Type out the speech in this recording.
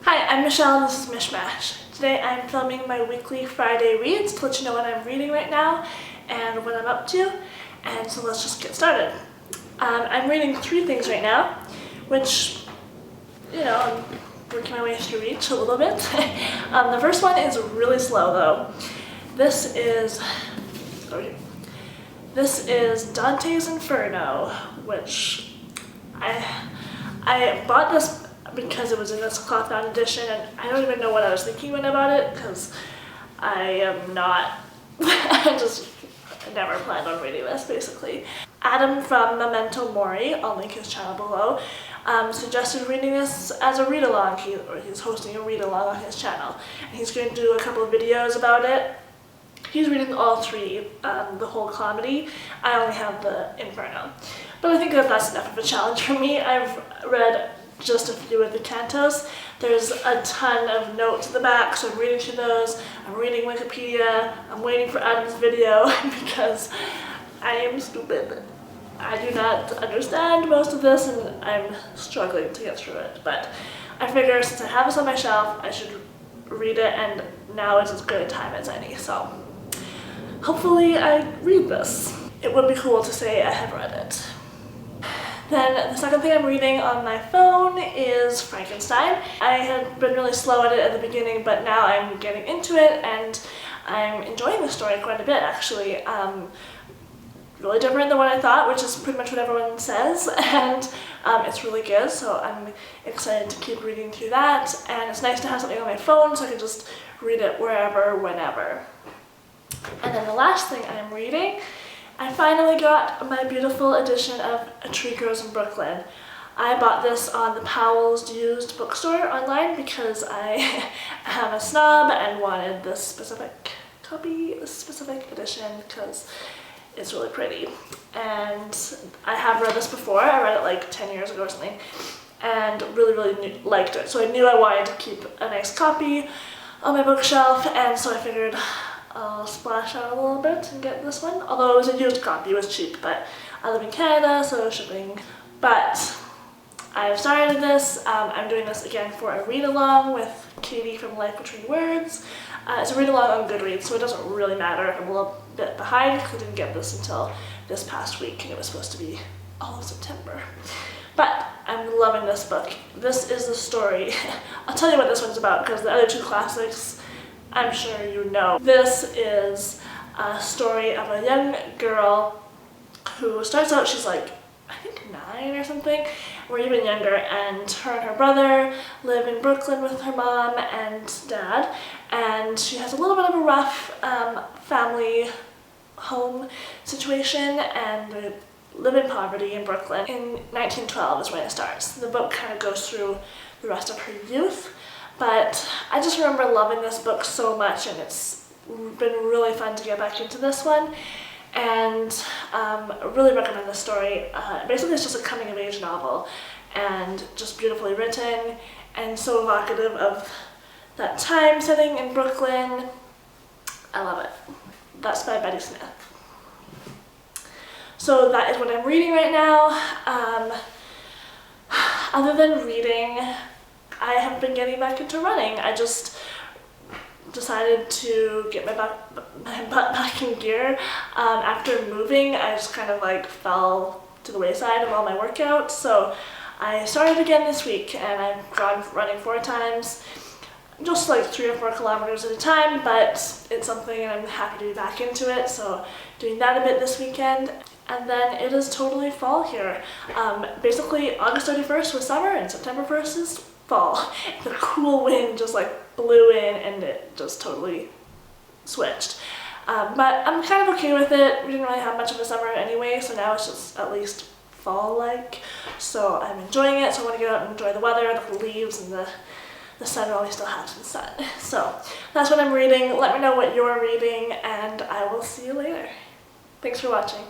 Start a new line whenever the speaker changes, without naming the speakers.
Hi, I'm Michelle and this is Michmash. Today I'm filming my weekly Friday reads to let you know what I'm reading right now and what I'm up to. And so let's just get started. I'm reading 3 things right now, which, I'm working my way through each a little bit. The first one is really slow though. This is Dante's Inferno, which I bought this because it was in this cloth-bound edition, and I don't even know what I was thinking when I bought it, because I am not, I never planned on reading this, basically. Adam from Momentomori, I'll link his channel below, suggested reading this as a read-along. He's hosting a read-along on his channel, and he's going to do a couple of videos about it. He's reading all 3, the whole comedy. I only have the Inferno. But I think that that's enough of a challenge for me. I've read just a few of the cantos. There's a ton of notes at the back, so I'm reading through those. I'm reading Wikipedia. I'm waiting for Adam's video because I am stupid. I do not understand most of this and I'm struggling to get through it. But I figure since I have this on my shelf, I should read it, and now is as good a time as any. So hopefully I read this. It would be cool to say I have read it. Then the second thing I'm reading on my phone is Frankenstein. I had been really slow at it at the beginning, but now I'm getting into it and I'm enjoying the story quite a bit, actually. Really different than what I thought, which is pretty much what everyone says, and it's really good, so I'm excited to keep reading through that, and it's nice to have something on my phone so I can just read it wherever, whenever. And then the last thing I'm reading, I finally got my beautiful edition of A Tree Grows in Brooklyn. I bought this on the Powell's used bookstore online because I am a snob and wanted this specific copy, this specific edition, because it's really pretty. And I have read this before. I read it like 10 years ago or something, and really liked it. So I knew I wanted to keep a nice copy on my bookshelf, and so I figured I'll splash out a little bit and get this one. Although it was a used copy, it was cheap, but I live in Canada, so shipping. But I've started this. I'm doing this again for a read-along with Katie from Life Between Words. It's a read-along on Goodreads, so it doesn't really matter if I'm a little bit behind, because I didn't get this until this past week, and it was supposed to be all of September. But I'm loving this book. This is the story. I'll tell you what this one's about, because the other 2 classics, I'm sure you know. This is a story of a young girl who starts out, she's like, I think 9 or something, or even younger, and her brother live in Brooklyn with her mom and dad, and she has a little bit of a rough family home situation, and they live in poverty in Brooklyn. In 1912 is when it starts. The book kind of goes through the rest of her youth, but I just remember loving this book so much, and it's been really fun to get back into this one, and really recommend this story. Basically it's just a coming-of-age novel, and just beautifully written, and so evocative of that time setting in Brooklyn. I love it. That's by Betty Smith. So that is what I'm reading right now. Other than reading, I have been getting back into running. I just decided to get my butt back in gear. After moving, I just kind of like fell to the wayside of all my workouts. So I started again this week, and I've gone running 4 times, just like 3 or 4 kilometers at a time, but it's something and I'm happy to be back into it. So doing that a bit this weekend. And then it is totally fall here. Basically August 31st was summer and September 1st is fall. The cool wind just like blew in and it just totally switched. But I'm kind of okay with it. We didn't really have much of a summer anyway, so now it's just at least fall-like. So I'm enjoying it, so I want to get out and enjoy the weather, the leaves, and the sun while we still have some sun. So that's what I'm reading. Let me know what you're reading, and I will see you later. Thanks for watching.